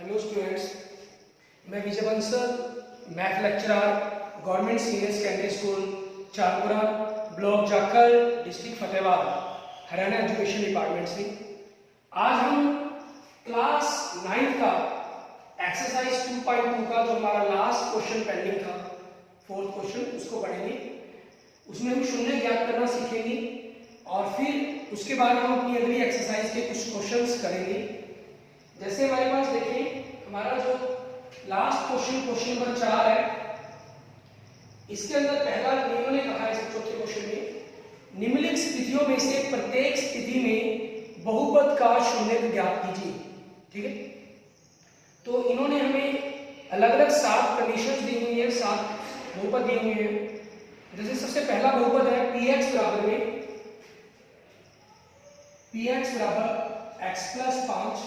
Hello students, मैं Vijay Bansal, math lecturer, government senior secondary school Charpura, block Jakhal, district Fatehabad, Haryana education department से आज हम क्लास 9 का एक्सरसाइज 2.2 का जो हमारा लास्ट क्वेश्चन पेंडिंग था, फोर्थ क्वेश्चन, उसको पढ़ेंगे। उसमें हम शून्य ज्ञात करना सीखेंगे और फिर उसके बाद हम अपनी अगली एक्सरसाइज के कुछ क्वेश्चंस करेंगे। जैसे हमारे पास देखिए, हमारा जो लास्ट क्वेश्चन नंबर 4 है, इसके अंदर पहला नियमों ने कहा है चौथे क्वेश्चन में, निम्नलिखित स्थितियों में से प्रत्येक स्थिति में बहुपद का शून्य ज्ञात कीजिए। ठीक है, तो इन्होंने हमें अलग अलग 7 कंडीशंस दी हुई है, 7 बहुपद दिए हुए हैं। जैसे सबसे पहला बहुपद है px बराबर में px बराबर x प्लस 5।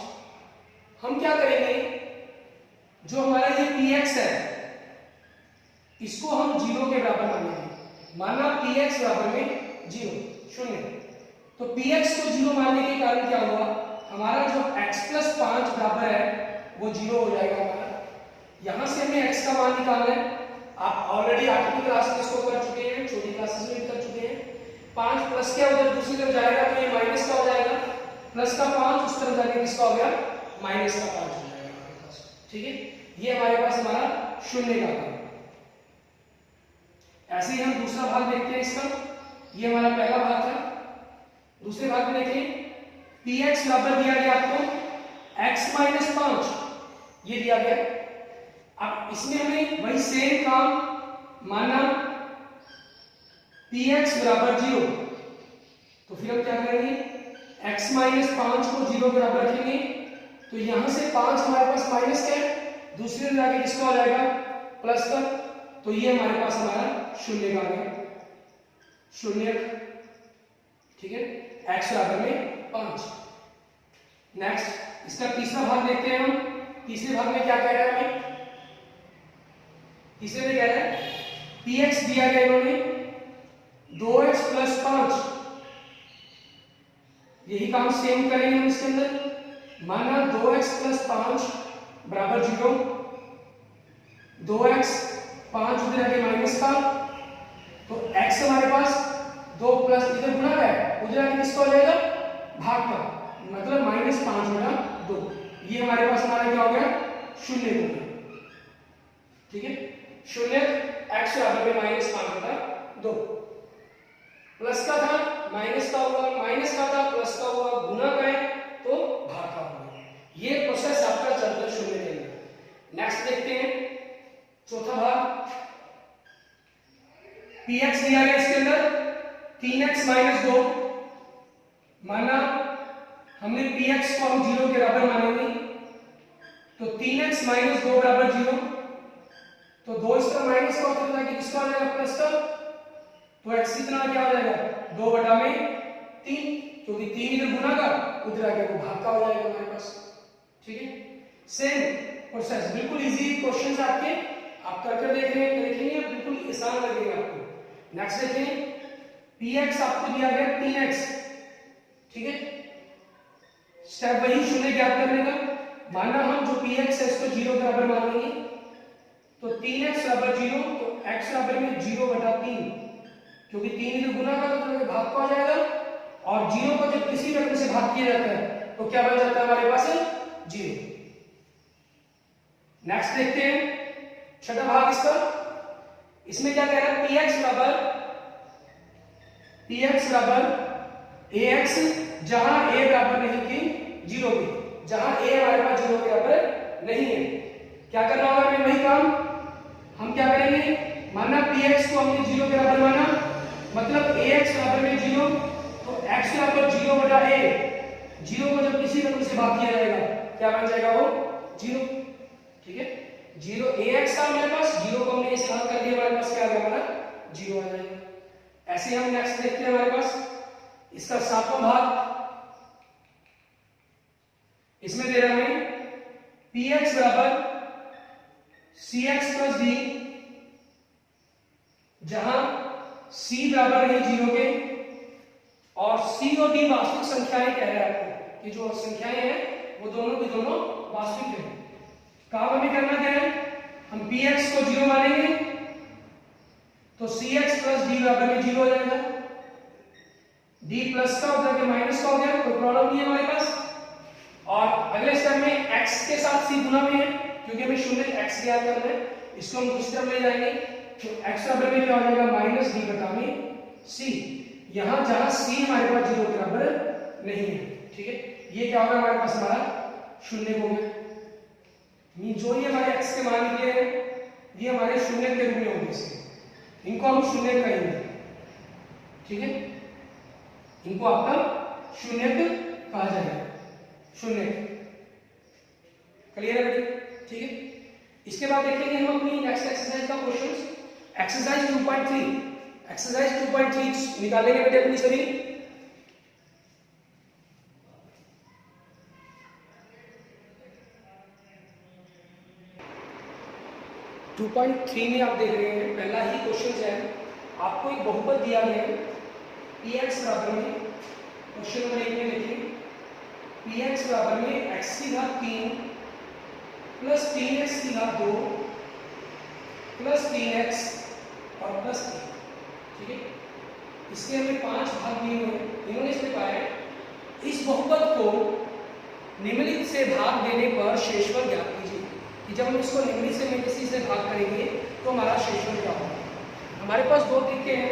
हम क्या करेंगे, जो हमारा ये px है इसको हम 0 के बराबर मानेंगे। माना px बराबर में 0 शून्य, तो px को 0 मानने के कारण क्या हुआ, हमारा जो x प्लस 5 बराबर है वो 0 हो जाएगा हमारा। यहां से हमें x का मान निकालना है। आप ऑलरेडी 8वीं क्लास में इसको कर चुके हैं, छोटी क्लासेस में भी कर चुके हैं। 5 प्लस क्या उधर दूसरी तरफ जाएगा तो ये माइनस का हो जाएगा, प्लस का 5 उस तरफ जाके किसका हो गया, माइनस का 5 हो जाएगा हमारे पास। ठीक है, ये हमारे पास हमारा शून्य का मान। ऐसे ही हम दूसरा भाग देखते हैं इसका। ये हमारा पहला भाग था। दूसरे भाग में देखें, px बराबर दिया गया आपको x माइनस 5, ये दिया गया। अब इसमें हमें वही सेम काम, माना px बराबर 0, तो फिर हम क्या करेंगे, x माइनस 5 को 0 के बराबर रखेंगे। तो यहां से 5 हमारे पास माइनस का है, दूसरी तरफ जाके किसका हो जाएगा, प्लस का। तो ये हमारे पास हमारा शून्य का आ गया, शून्य। ठीक है, x बराबर में 5। नेक्स्ट इसका तीसरा भाग देखते हैं हम। तीसरे भाग में क्या कह रहा है हमें, तीसरे में कह रहा है px दिया गया इन्होंने 2x प्लस 5। यही काम सेम करेंगे हम इसके अंदर। माना 2x प्लस 5 बराबर 0, 2x 5 उधर आगे माइनस का, तो x हमारे पास 2 प्लस इधर गुणा है, उधर आगे किसका हो जाएगा, भाग का, मतलब माइनस 5 बटा 2। ये हमारे पास हमारा क्या हो गया, शून्य हो गया। ठीक है, शून्य x बराबर में माइनस 5 बटा 2। प्लस का था माइनस का हुआ, माइनस का था प्लस का हुआ, गुना का है तो भाग का हुआ। ये प्रोसेस आपका चलता है शून्य के अंदर। नेक्स्ट देखते हैं चौथा भाग। px दिया गया इसके अंदर 3x माइनस 2। माना हमने px को हम 0 के बराबर मानेंगे, तो 3x माइनस 2 बराबर 0, तो 2 इसका माइनस का होता है कि किसका हो जाएगा, प्लस का। तो x कितना क्या हो जाएगा, 2 बटा में 3, क्योंकि 3 इधर गुना का, उधर आगे वो भाग का हो जाएगा हमारे पास। ठीक है, सेम प्रोसेस, बिल्कुल इजी क्वेश्चंस आपके, आप कर देख रहे हैं, देखेंगे बिल्कुल आसान लगेगा आपको। नेक्स्ट देखें, px आपको दिया गया 3x। ठीक है, स्टेप वही शून्य ज्ञात करने का। माना हम जो px है इसको 0 के बराबर मान लेंगे, तो 3x बराबर 0, तो x बराबर में 0 बटा 3, क्योंकि 3 इधर गुना का तो भाग का हो जाएगा, और 0 को जब किसी रकम से भाग किया जाता है तो क्या बन जाता है हमारे पास, 0। नेक्स्ट देखते हैं छठा भाग इसका। इसमें क्या कह रहा है, px बराबर ax, जहां a बराबर नहीं कि 0 के, जहां a हमारे पास 0 के बराबर नहीं है। क्या करना होगा हमें, वही काम हम क्या करेंगे, माना px को हमने 0 के बराबर माना, मतलब ax बराबर में 0, तो x बराबर 0 बटा a, 0 को जब किसी रकम से भाग किया जाएगा क्या बन जाएगा, वो 0। ठीक है, 0 ax था हमारे पास, 0 को हमने इसे भाग कर दिया, हमारे पास क्या आ गया, हमारा 0 आ जाएगा। ऐसे हम नेक्स्ट देखते हैं हमारे पास इसका 7वां भाग। इसमें दे रहा है px बराबर cx प्लस d, जहां c बराबर है 0 के, और c और d वास्तविक संख्याएं कह रहे हैं आपको कि जो संख्याएं हैं वो दोनों की दोनों वास्तविक हैं। काम हमें करना क्या है, हम px को 0 मानेंगे तो cx प्लस d बराबर में 0 हो जाएगा। d प्लस का होकर के माइनस का हो गया, कोई प्रॉब्लम नहीं है हमारे पास। और अगले स्टेप में x के साथ c गुना में है, क्योंकि हमें शून्य x ज्ञात करना है, इसको हम दूसरी तरफ ले जाएंगे तो x बराबर में क्या हो जाएगा माइनस d बटा में c। यहां जहां c हमारे पास 0 के बराबर नहीं है, ठीक है, ये क्या होगा हमारे पास हमारा शून्य हो गया। जो ये हमारे x के मान निकले हैं ये हमारे शून्य के रूप में होंगे, इसके इनको हम शून्य कहेंगे, ठीक है, इनको आपका शून्य कहा जाएगा, शून्य। क्लियर है बेटे, ठीक है। इसके बाद देखेंगे हम अपनी नेक्स्ट एक्सरसाइज का क्वेश्चन, एक्सरसाइज 2.3। एक्सरसाइज 2.3 निकालेंगे बेटे अपनी सभी। 2.3 में आप देख रहे हैं पहला ही क्वेश्चन है, आपको एक बहुपद दिया गया है px बराबर में, क्वेश्चन नंबर 1 में देखिए px बराबर में x की घात 3 प्लस 3x की घात 2 प्लस 3x और प्लस 3, ठीक है। इसके हमें 5 भाग दिए हुए हैं। इन्होंने इसमें कहा है इस बहुपद को निम्नलिखित से भाग देने पर शेषफल ज्ञात कीजिए, कि जब हम इसको निम्नलिखित में किसी से भाग करेंगे तो हमारा शेषफल क्या होगा। हमारे पास दो तरीके हैं,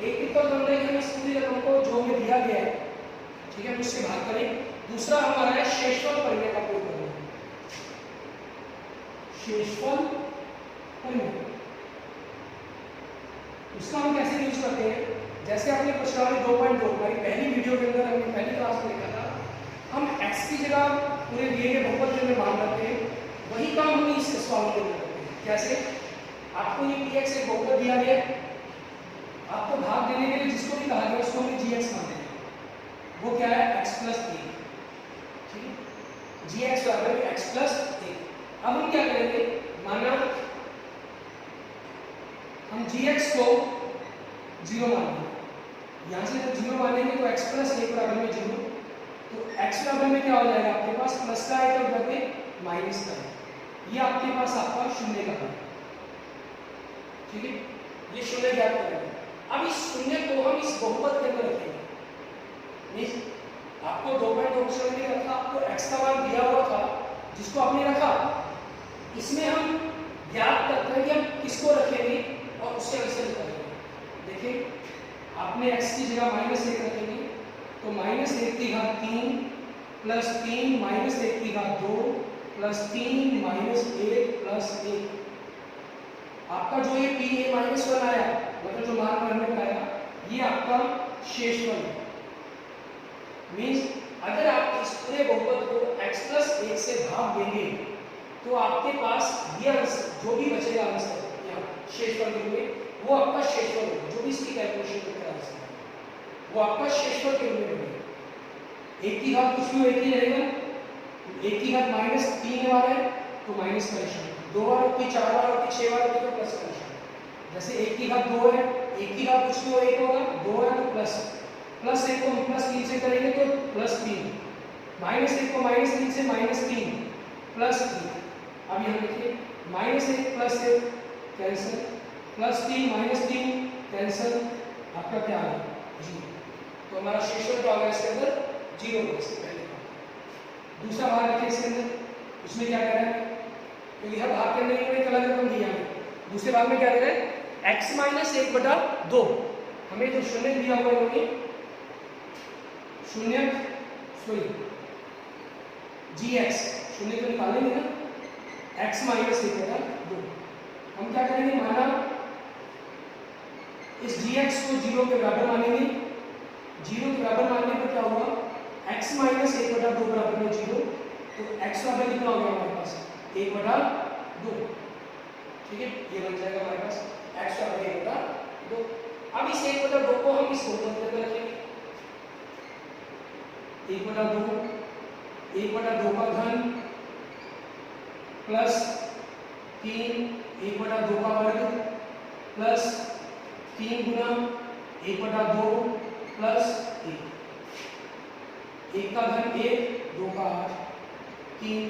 एक विकल्प बन रहा है कि हम इस पूरी रकम को जो हमें दिया गया है, ठीक है, हम उससे भाग करें। दूसरा हमारा है शेषफल परिमेय का प्रयोग करना, शेषफल परिमेय। उसका हम कैसे यूज करते हैं, जैसे आपने प्रश्नावली 2.2 हमारी पहली वीडियो के अंदर हमने पहली क्लास में देखा था, हम x की जगह पूरे दिए गए बहुपद के अंदर मान रखते हैं, वही काम हम इस सवाल के अंदर करते हैं। कैसे, आपको ये px एक बहुपद दिया गया, आपको भाग देने के लिए जिसको भी कहा गया उसको हमें gx मान देंगे, वो क्या है x प्लस 1, ठीक है, gx बराबर है x प्लस 1। अब हम क्या करेंगे, माना हम gx को 0 मानेंगे, यहाँ से जब 0 मानेंगे तो x प्लस 1 बराबर में 0, तो x बराबर में क्या हो जाएगा आपके पास प्लस का है और बटे माइनस का है, ये आपके पास आपका शून्य का है, ठीक है, ये शून्य ज्ञात करेंगे। अब इस शून्य को हम इस बहुपद के अंदर रखेंगे, मींस आपको 2.2 में रखा, आपको x का मान दिया हुआ था जिसको आपने रखा, इसमें हम ज्ञात करते हैं कि हम किसको रखेंगे और उससे आंसर करेंगे। देखिए आपने x की जगह -1 रखेंगे तो -1 की घात 3 प्लस 3 -1 की घात 2 प्लस 3 -1 प्लस 1। आपका जो ये pa-1 आया, मतलब जो मान हमने बताया, ये आपका शेषफल है। मींस अगर आप इस पूरे बहुपद को x प्लस 1 से भाग देंगे तो आपके पास ये आंसर जो भी बचेगा आंसर यहाँ शेषफल के रूप में, वो आपका शेषफल होगा, जो भी इसकी कैलकुलेशन करके आंसर है वो आपका शेषफल के रूप में बनेगा। 1 की घात कुछ भी 1 ही रहेगा, 1 की घात -3 बार है तो माइनस का निशान, 2 बार होती 4 बार होती 6 बार होती तो प्लस का निशान। जैसे 1 की घात 2 है, 1 की घात कुछ भी 1 होगा, 2 है तो प्लस, प्लस 1 को हम प्लस 3 से करेंगे तो प्लस 3, -1 को -3 से -3 प्लस 3। अब यहाँ देखिए -1 प्लस 1 कैंसिल, प्लस 3 -3 कैंसिल, आपका क्या आ गया 0। तो हमारा शेषफल क्या होगा इसके अंदर 0 होगा इसके पहले का। दूसरा भाग देखिए इसके अंदर, उसमें क्या कह रहा है, क्योंकि हर भाग के अंदर एक अलग रकम दिया है। दूसरे भाग में क्या दे रहा है x - 1/2, हमें जो शून्य दिया हुआ है उन्होंने शून्य सॉरी gx शून्य को निकालेंगे ना, x - 1/2। हम क्या करेंगे, माना इस gx को 0 के बराबर मानेंगे, 0 के बराबर मानने पर क्या होगा, x - 1/2 बराबर में 0, तो x बराबर कितना हो गया हमारे पास 1/2, ठीक है, ये बन जाएगा हमारे पास x बराबर 1/2। अब इस 1/2 को हम इस बहुपद के अंदर रखेंगे, 1/2 का घन प्लस 3 1/2 का वर्ग प्लस 3 गुना 1/2 प्लस 1, 1 का घन 1, 2 का 8, 3,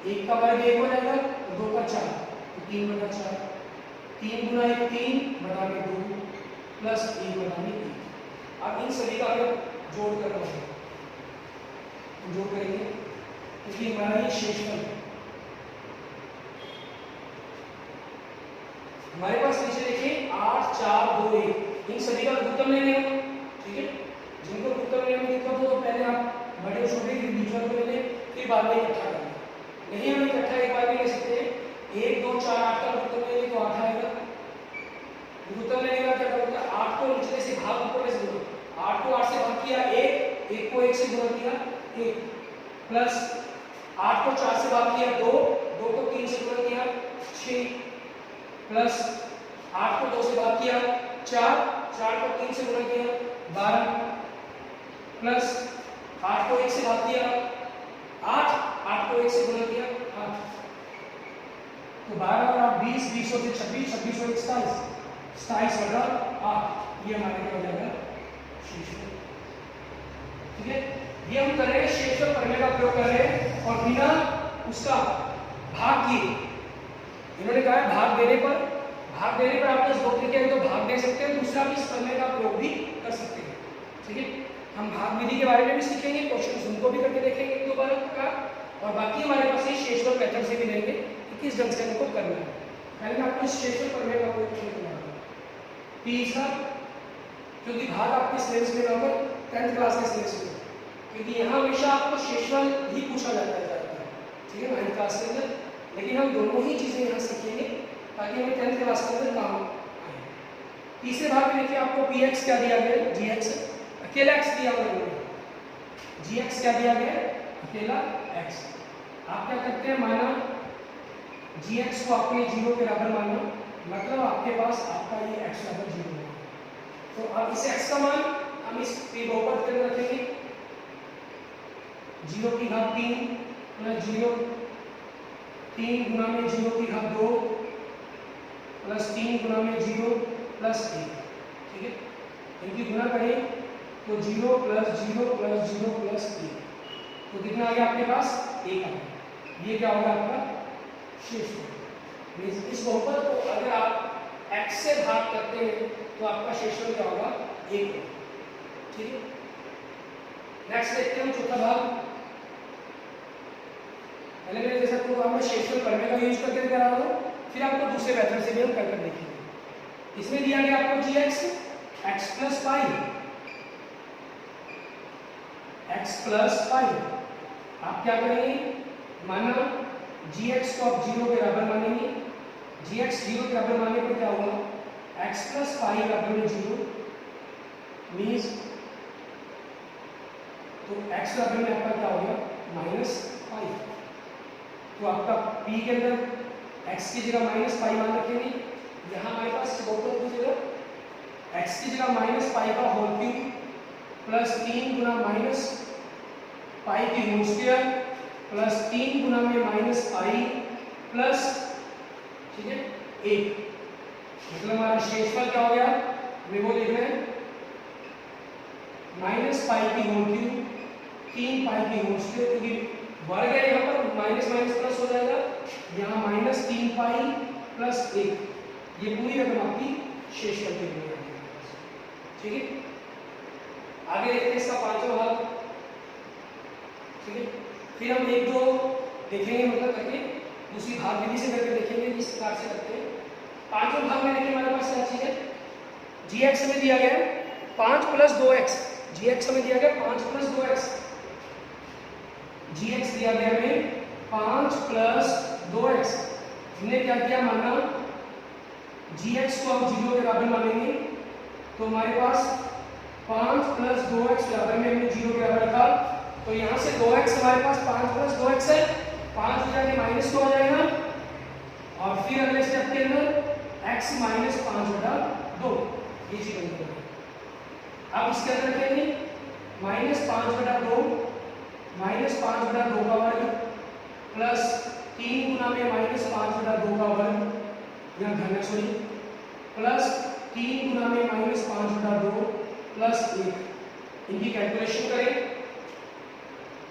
1 का वर्ग 1 हो जाएगा, 2 का 4 तो 3/4, 3 गुना 1 3 बटा में 2 प्लस 1 बटा में 1। अब इन सभी का अगर जोड़ करना है तो जोड़ करेंगे क्योंकि हमारा ये शेषफल हमारे पास नीचे देखिए 8 4 2 1 इन सभी का लघुत्तम लेंगे हम, ठीक है। जिनको लघुत्तम लेने में दिक्कत हो तो पहले आप बड़े छोटे के बीच वाले को ले लें, फिर बाद में इकट्ठा कर लें। नहीं हम इकट्ठा एक बार भी ले सकते हैं। 1 2 4 8 का लघुत्तम लेंगे तो 8 आएगा। लघुत्तम लेने का क्या करूँगा, 8 को निचले से भाग ऊपर में से गुणा, 8 को 8 से भाग किया 1, 1 को 1 से गुणा किया 1 प्लस 8 को 4 से भाग किया 2, 2 को 3 से गुणा किया 6 प्लस 8 को 2 से भाग किया 4, 4 को 3 से गुणा किया 12 प्लस 8 को 1 से भाग किया 8, 8 को 1 से गुणा किया 8 तो 12 और 8 20, 20 और 26, 26 और 27, 27/8 ये हमारे क्या हो जाएगा शेषफल। ठीक है, ये हम कर रहे हैं शेषफल प्रमेय का प्रयोग कर रहे हैं और बिना उसका भाग किए। इन्होंने कहा है भाग देने पर आपके दो तरीके हैं, तो भाग दे सकते हैं, दूसरा भी इस प्रमेय का प्रयोग भी कर सकते हैं। ठीक है, हम भाग विधि के बारे में भी सीखेंगे, क्वेश्चन उनको भी करके देखेंगे एक दो बार का, और बाकी हमारे पास ये शेषफल मेथड से भी लेंगे कि किस ढंग से इनको करना है। पहले मैं आपको शेषफल प्रमेय का प्रयोग करना है। तीसरा, क्योंकि भाग आपके सिलेबस में होगा 10th क्लास के सिलेबस में, क्योंकि यहाँ हमेशा आपको शेषफल ही पूछा जाता है, ठीक है, 9th क्लास के अंदर। लेकिन हम दोनों ही चीजें यहाँ सीखेंगे ताकि हमें 10th क्लास के अंदर काम आए। तीसरे भाग में देखिए आपको px क्या दिया गया है, gx अकेला x दिया हुआ है, gx क्या दिया गया है, अकेला x। आप क्या करते हैं, माना gx को आपने 0 के बराबर माना, मतलब आपके पास आपका ये x बराबर 0 है। तो अब इस x का मान हम इस बहुपद के अंदर रखेंगे, 0 की घात 3 प्लस 0, 3 गुना में 0 की घात 2 प्लस 3 गुना में 0 प्लस 1। ठीक है, इनकी गुना करें तो 0 प्लस 0 प्लस 0 प्लस 1, तो कितना आ गया आपके पास, 1 आ गया। ये क्या होगा आपका शेषफल। इस बहुपद को अगर आप x से भाग करते हैं तो आपका शेषफल क्या होगा, 1 होगा। ठीक है, नेक्स्ट देखते हैं हम चौथा भाग। पहले मैंने जैसा प्रोग्राम में शेषफल प्रमेय का यूज करके करा रहा हूं, फिर आपको दूसरे मेथड से भी हम करके देखेंगे। इसमें दिया गया आपको gx x plus pi, x plus pi. आप क्या करेंगे, माना gx को आप 0 के बराबर मानेंगे, gx 0 के बराबर मानने पर क्या होगा, x प्लस पाई बराबर में 0 मीन्स, तो x बराबर में आपका क्या हो गया, माइनस पाई। तो आपका p के अंदर x की जगह माइनस पाई मान रखेंगे, यहाँ हमारे पास बहुपद की जगह x की जगह माइनस पाई का होल क्यूब प्लस 3 गुना माइनस पाई की होल स्क्वायर प्लस 3 गुना में माइनस पाई प्लस, ठीक है, 1। मतलब हमारा शेषफल क्या हो गया, हमें वो लिख रहे हैं माइनस पाई की होल क्यूब 3 पाई की होल स्क्वायर, क्योंकि वर्ग है यहाँ पर, माइनस माइनस प्लस हो जाएगा, यहाँ माइनस 3 पाई प्लस 1। ये पूरी रकम आपकी शेषफल के लिए। ठीक है, आगे देखते हैं इसका पांचवा भाग। ठीक है, फिर हम एक दो देखेंगे, मतलब करके दूसरी भाग विधि से करके देखेंगे किस प्रकार से करते हैं। पांचवें भाग में देखिए हमारे पास क्या चीज है, gx में दिया गया 5 प्लस 2x, gx में दिया गया 5 प्लस 2x, gx दिया गया हमें 5 प्लस 2x। हमने क्या किया, माना gx को हम 0 के बराबर मानेंगे, तो हमारे पास 5 प्लस 2x बराबर में हमने 0 के बराबर रखा, तो यहाँ से 2x हमारे पास 5 प्लस 2x है, 5 हो जाके माइनस 2 हो जाएगा, और फिर अगले स्टेप के अंदर x माइनस 5/2 ये चीज बनती है। अब इसके अंदर रखेंगे माइनस 5/2 माइनस 5/2 का वर्ग प्लस 3 गुना में माइनस 5/2 का वर्ग, यहाँ घन है सॉरी, प्लस 3 गुना में माइनस 5/2 प्लस 1। इनकी कैलकुलेशन करें,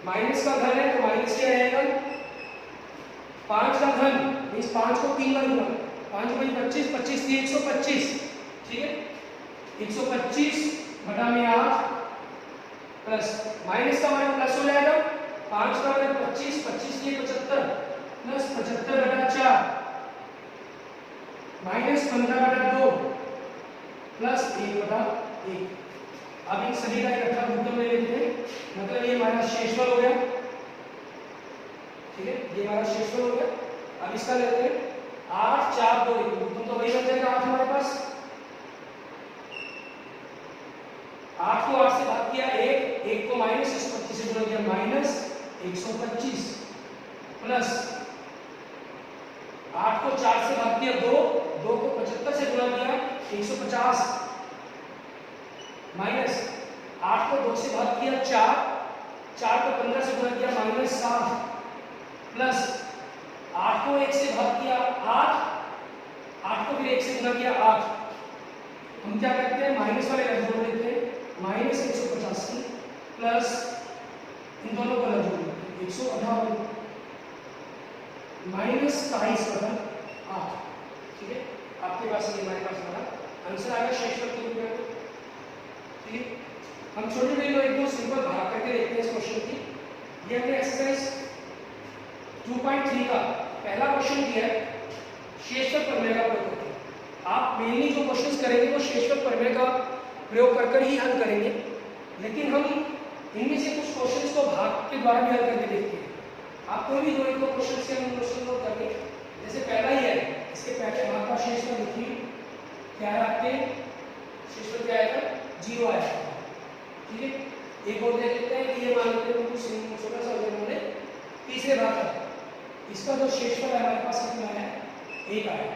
माइनस का घन है तो माइनस क्या रहेगा, 5 को 3 बार गुना, 5 बजे 25, 25 थी 125, ठीक है। 125 बटा में 8 प्लस माइनस का मान प्लस हो जाएगा, 5 का मान 25, 25 की 75 प्लस 75 बटा 4 माइनस 15 बटा 2 प्लस 1 बटा 1। अब इन सभी का इकट्ठा गुणनफल ले लेते हैं, मतलब ये हमारा शेषफल हो गया, ठीक है, ये हमारा शेषफल हो गया। अब इसका लेते हैं 8 4 2 1, गुणनफल तो वही बन जाएगा 8 हमारे पास। 8 को 8 से भाग किया 1 को माइनस 125 से गुणा किया माइनस 125 प्लस 8 को 4 से भाग किया 2 को 75 से गुणा किया 150 माइनस 8 को 2 से भाग किया 4 को 15 से गुणा किया माइनस 7 प्लस 8 को 1 से भाग किया 8 को फिर 1 से गुणा किया 8। हम क्या करते हैं माइनस वाले लफ्ज जोड़ देते हैं, माइनस 185 प्लस इन दोनों को लफ्ज जोड़ देते हैं 158 माइनस 22 बटा 8, ठीक है। आपके पास ये हमारे पास हमारा आंसर आएगा शेषफल के रूप में, ठीक है। हम छोटे छोटे एक दो सिंपल भाग करके देखते हैं इस क्वेश्चन की। ये हमने एक्सरसाइज 2.3 का पहला क्वेश्चन किया है शेषफल प्रमेय का प्रयोग करके। आप मेनली जो क्वेश्चंस करेंगे वो शेषफल प्रमेय का प्रयोग कर ही हल करेंगे, लेकिन हम इनमें से कुछ क्वेश्चंस को भाग के द्वारा भी हल करके देखते हैं। आप कोई भी दो एक दो क्वेश्चन से हम क्वेश्चन नोट करके, जैसे पहला ही है, इसके पहले भाग का शेषफल लिखिए, क्या है आपके शेषफल क्या आएगा 0 आएगा, ठीक है। एक और देख लेते हैं कि ये मान लेते हैं कुछ छोटा सा उन्होंने तीसरे भाग का, इसका जो शेषफल है हमारे पास कितना है 1 आया।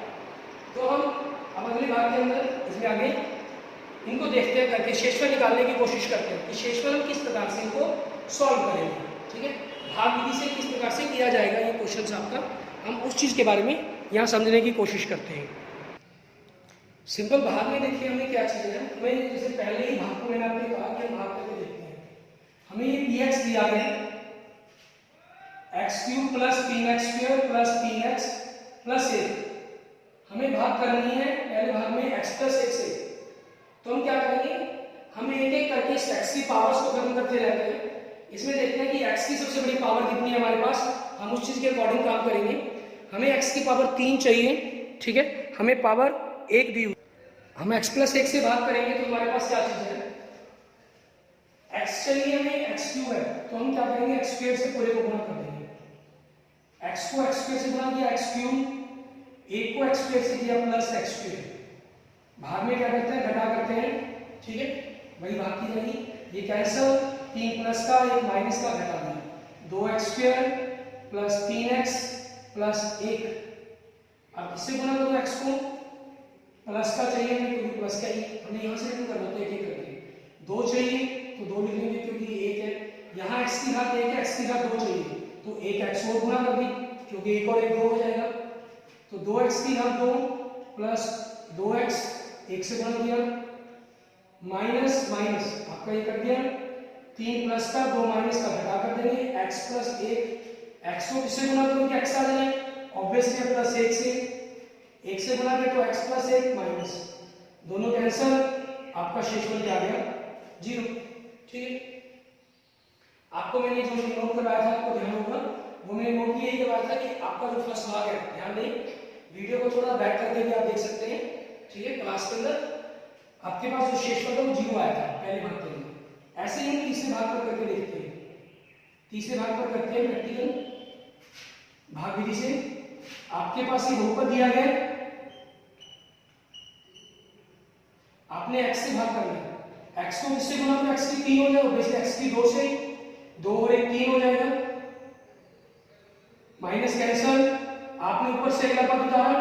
तो हम अब अगले भाग के अंदर इसमें आगे इनको देखते हैं करके शेषफल निकालने की कोशिश करते हैं कि शेषफल हम किस प्रकार से इनको सॉल्व करेंगे, ठीक है। भाग विधि से किस प्रकार से किया जाएगा ये क्वेश्चन आपका, हम उस चीज़ के बारे में यहाँ समझने की कोशिश करते हैं। सिंपल भाग में देखिए हमें क्या चीज़ है, हमें जैसे पहले ही भाग को मैंने आपने कहा कि हम भाग करके देखते हैं। हमें ये px दिया गया है x³ plus 3x² plus 3x plus 1, हमें भाग करनी है पहले भाग में x प्लस 1 से। तो हम क्या करेंगे, हम एक एक करके इस x की पावर्स को खत्म करते रहते हैं। इसमें देखते हैं कि x की सबसे बड़ी पावर कितनी है हमारे पास, हम उस चीज़ के अकॉर्डिंग काम करेंगे। हमें x की पावर 3 चाहिए, ठीक है, हमें पावर 1 दी हुई, हम x प्लस 1 से भाग करेंगे तो हमारे पास क्या चीज़ है x चाहिए हमें, x³ है, तो हम क्या करेंगे x² से पूरे को गुणा कर देंगे। x को x² से गुणा किया x³, 1 को x² से किया प्लस x², भाग में क्या करते हैं घटा करते हैं, ठीक है, वही भाग की जाएगी। ये कैंसल, 3 प्लस का 1 माइनस का घटा दिया, 2x² प्लस 3x प्लस 1। अब इससे गुणा करो x को, प्लस का चाहिए हमें क्योंकि प्लस का ही हमें यहाँ से नहीं करना, तो एक एक करके 2 चाहिए तो 2 लिख लेंगे क्योंकि 1 है, यहाँ x की घात 1 है, x की घात 2 चाहिए तो 1x और गुणा कर दी क्योंकि 1 और 1 2 हो जाएगा, तो 2x की घात 2 प्लस 2x 1 से गुणा किया माइनस माइनस आपका ये कर दिया, 3 प्लस का 2 माइनस का घटा कर देंगे x प्लस 1, x को किससे गुणा करो कि x आ जाए, ऑब्वियसली प्लस 1 से, 1 से गुणा करें तो x प्लस 1 माइनस, दोनों कैंसल, आपका शेषफल क्या आ गया 0, ठीक है। आपको मैंने जो नोट करवाया था आपको ध्यान होगा, वो मैंने नोट यही करवाया था कि आपका जो फर्स्ट भाग है, ध्यान दें वीडियो को थोड़ा बैक करके भी आप देख सकते हैं, ठीक है। क्लास के अंदर आपके पास जो शेषफल है वो 0 आया था पहले भाग के अंदर। ऐसे ही हम तीसरे भाग पर करके देखते हैं, तीसरे भाग पर करते हैं प्रैक्टिकल भाग विधि से। आपके पास ये बहुपद दिया गया, आपने x से भाग करना है, x को किससे गुणा करो, x की 3 हो जाएगा, वैसे x की 2 से, 2 और 1 3 हो जाएगा, माइनस कैंसल, आपने ऊपर से अगला पद उतारा,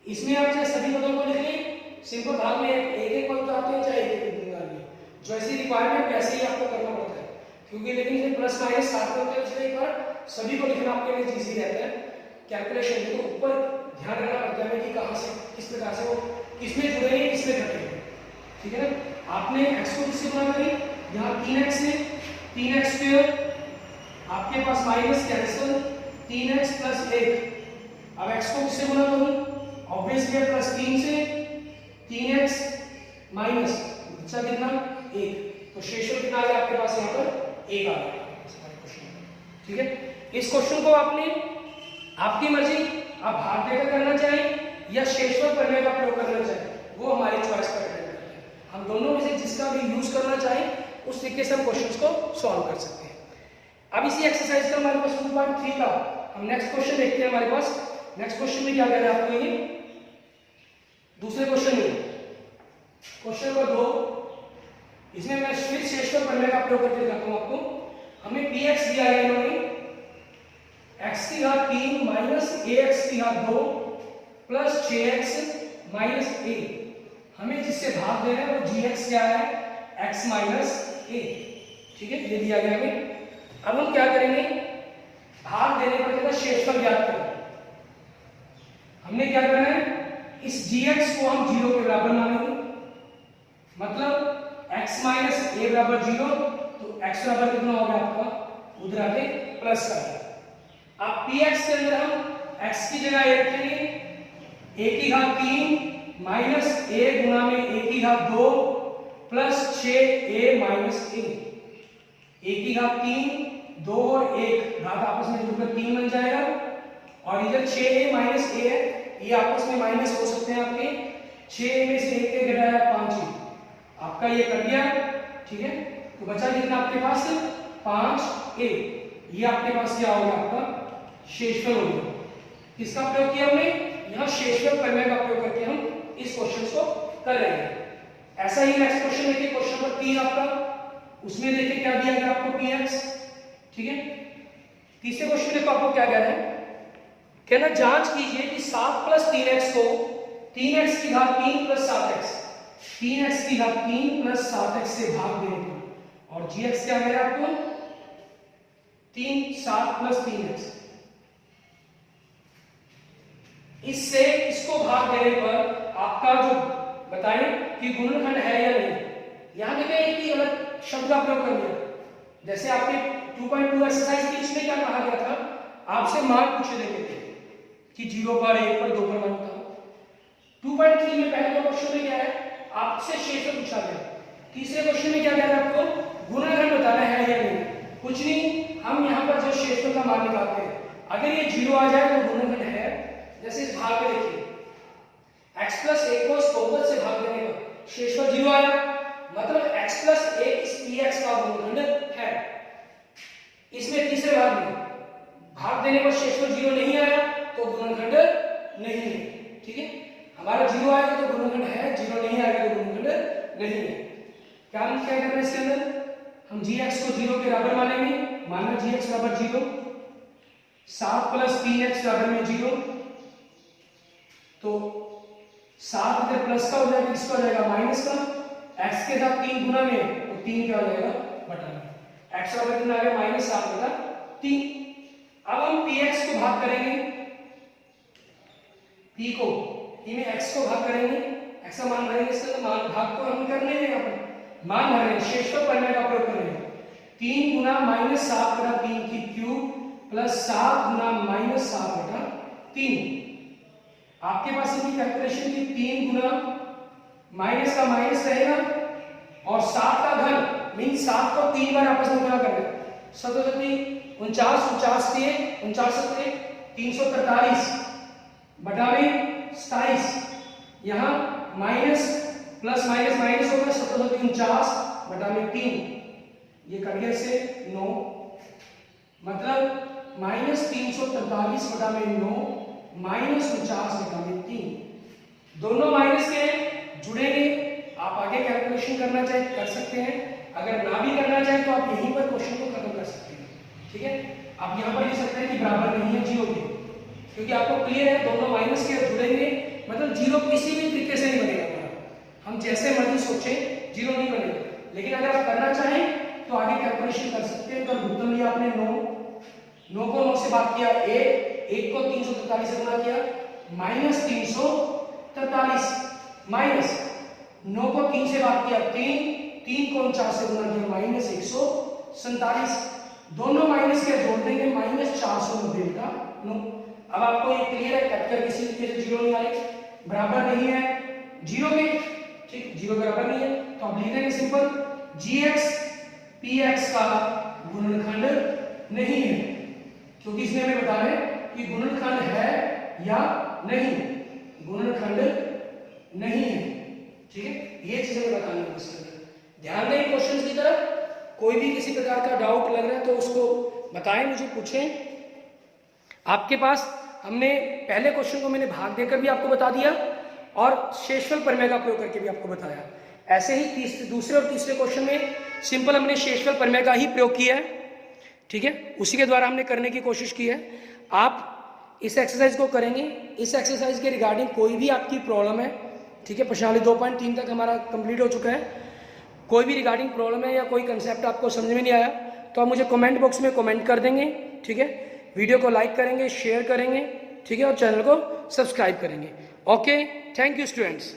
इसमें आप चाहे सभी पदों को लिख लें, सिंपल भाग में एक एक पद उतारते हैं चाहे एक एक निकालिए, जैसी रिक्वायरमेंट वैसे ही आपको करना पड़ता है, क्योंकि लेकिन प्लस माइनस साथ में होते हैं इसलिए एक बार सभी को लिखना आपके लिए इजी रहता है कैलकुलेशन में। तो ऊपर ध्यान रखना पड़ता है कि कहाँ से किस प्रकार से वो किसमें जुड़ेंगे किसमें घटेंगे, ठीक है ना। आपने x को किससे गुणा करी, यहाँ 3x से, 3x², आपके पास माइनस कैंसल, 3x प्लस 1 अब x को किससे गुना करूं? ऑब्वियसली प्लस 3 से 3x माइनस बचा कितना 1, तो शेषफल कितना आ गया आपके पास यहाँ पर 1 आ गया हमारे क्वेश्चन में। ठीक है, इस क्वेश्चन को आपने आपकी मर्जी, आप भाग देकर करना चाहें या शेषफल प्रमेय का प्रयोग करना चाहें, वो हमारी चॉइस पर डिपेंड करता है। हम दोनों में से जिसका भी यूज करना चाहें उस तरीके से हम क्वेश्चंस को सॉल्व कर सकते हैं। अब इसी एक्सरसाइज का हमारे पास 2.3 का हम नेक्स्ट क्वेश्चन देखते हैं। हमारे पास नेक्स्ट क्वेश्चन में क्या कह रहे हैं आपको, ये दूसरे क्वेश्चन में क्वेश्चन नंबर 2, इसमें मैं फिर शेषफल प्रमेय का प्रयोग करके दिखाता हूं आपको। हमें px दिया है इन्होंने x की घात 3 माइनस ax की घात 2 प्लस 6x माइनस a, हमें जिससे भाग देना है वो gx क्या है x माइनस a। ठीक है, ये दिया गया हमें। अब हम क्या करेंगे, भाग देने पर क्या शेषफल ज्ञात करें। हमने क्या करना है, इस gx को हम 0 के बराबर मानेंगे, मतलब x माइनस a बराबर 0, तो x बराबर कितना हो गया आपका, उधर आके प्लस का है। अब px के अंदर हम x की जगह a रखेंगे, a की घात 3 माइनस a गुना में a की घात 2 plus 6a minus a, a की घात 3, 2 और 1 घात आपस में जुड़कर 3 बन जाएगा, और इधर 6a माइनस a है, ये आपस में माइनस हो सकते हैं आपके, 6 में से 1 के घटाया 5 आपका ये कर दिया। ठीक है, तो बचा कितना आपके पास 5a, ये आपके पास क्या होगा आपका शेषफल होगा। किसका प्रयोग किया हमने, यहाँ शेषफल प्रमेय का प्रयोग करके हम इस क्वेश्चन को कर रहे हैं। ऐसा ही नेक्स्ट क्वेश्चन देखिए, क्वेश्चन नंबर 3 आपका, उसमें देखिए क्या दिया गया आपको px। ठीक है, तीसरे क्वेश्चन देखो आपको क्या कह रहा है, कहना जांच कीजिए कि 7 प्लस 3x को 3x की घात 3 प्लस 7x 3x की घात 3 प्लस 7x से भाग देने पर, और gx क्या है आपको 7 प्लस 3x, इससे इसको भाग देने पर आपका जो बताएं कि गुणनखंड है या नहीं। यहां देखिए एक ही अलग शब्द का प्रयोग कर दिया, जैसे आपके 2.2 एक्सरसाइज के इसमें क्या कहा गया था, आपसे मान पूछे देते थे कि 0 पर 1 पर 2 पर मान बताओ। 2.3 में पहले क्वेश्चन में क्या है, आपसे शेषफल पूछा गया। तीसरे क्वेश्चन में क्या कह रहा है, आपको गुणनखंड बताना है या नहीं। कुछ नहीं, हम यहाँ पर जो शेषफल का मान निकालते हैं, अगर ये 0 आ जाए तो गुणनखंड है। जैसे इस भाग में देखिए x प्लस 1 को इस बहुपद से भाग देने पर शेषफल 0 आया, मतलब x प्लस 1 इस px का गुणनखंड है। इसमें तीसरे भाग में भाग देने पर शेषफल 0 नहीं आया तो गुणनखंड नहीं है। ठीक है, हमारा 0 आएगा तो गुणनखंड है, 0 नहीं आएगा तो गुणनखंड नहीं है। क्या करना है इसके अंदर, हम gx को 0 के बराबर मानेंगे, माना gx बराबर 0, 7 प्लस 3x बराबर में 0, तो 7 इधर प्लस का हो जाएगा, किसका हो जाएगा माइनस का, x के साथ 3 गुना में तो 3 क्या हो जाएगा बटा में, x बराबर कितना आ गया -7 बटा 3। अब हम px को भाग करेंगे, p को p में x को भाग करेंगे, x का मान भरेंगे, इसका मान भाग को हम करने हैं, यहाँ पर मान भर रहे हैं, शेषफल प्रमेय का प्रयोग करेंगे। 3 गुना -7 बटा 3 की क्यूब प्लस 7 गुना -7 बटा 3। आपके पास इनकी कैलकुलेशन की 3 गुना माइनस का माइनस रहेगा और 7 का घन मीन 7 को 3 बार आपस में गुना कर दें, 7 49 दिए 49 343 बटा में 27, यहाँ माइनस प्लस माइनस माइनस होगा, 749 बटा में 3, ये कट गया से 9, मतलब -343 बटा में 9 -49 बटा में 3। दोनों माइनस के जुड़ेंगे, आप आगे कैलकुलेशन करना चाहे कर सकते हैं, अगर ना भी करना चाहे तो आप यहीं पर क्वेश्चन को खत्म कर सकते हैं। ठीक है, आप यहाँ पर लिख सकते हैं कि बराबर नहीं है 0 के, क्योंकि आपको क्लियर है दोनों माइनस के जुड़ेंगे, मतलब 0 किसी भी तरीके से नहीं बनेगा। हम जैसे मर्जी सोचे 0 नहीं बनेगा, लेकिन अगर आप करना चाहें तो आगे कैलकुलेशन कर सकते हैं। तो भुगतान लिया आपने 9 को 9 से भाग किया 1 को 343 से गुना किया -343 माइनस 9 को 3 से भाग किया 3 को 49 से गुना किया -147। दोनों माइनस के जोड़ देंगे -490 बटा 9। अब आपको ये क्लियर है, कैपिटल किसी तरीके से जीरो नहीं आए, बराबर नहीं है जीरो के, ठीक, जीरो बराबर नहीं है, तो आप लिख देंगे सिंपल gx px का गुणनखंड नहीं है, क्योंकि इसने हमें बताना है कि गुणनखंड है या नहीं, गुणनखंड नहीं है, ठीक है, ये चीजें बतानी है क्वेश्चन में। ध्यान दें क्वेश्चन की तरफ, कोई भी किसी प्रकार का डाउट लग रहा है तो उसको बताएं, मुझे पूछें। आपके पास हमने पहले क्वेश्चन को मैंने भाग देकर भी आपको बता दिया और शेषफल प्रमेय का प्रयोग करके भी आपको बताया। ऐसे ही दूसरे और तीसरे क्वेश्चन में सिंपल हमने शेषफल प्रमेय का ही प्रयोग किया है, ठीक है, उसी के द्वारा हमने करने की कोशिश की है। आप इस एक्सरसाइज को करेंगे, इस एक्सरसाइज के रिगार्डिंग कोई भी आपकी प्रॉब्लम है, ठीक है, प्रश्नावली 2.3 तक हमारा कंप्लीट हो चुका है, कोई भी रिगार्डिंग प्रॉब्लम है या कोई कंसेप्ट आपको समझ में नहीं आया तो आप मुझे कमेंट बॉक्स में कमेंट कर देंगे, ठीक है, वीडियो को लाइक करेंगे, शेयर करेंगे, ठीक है, और चैनल को सब्सक्राइब करेंगे। Okay, thank you students.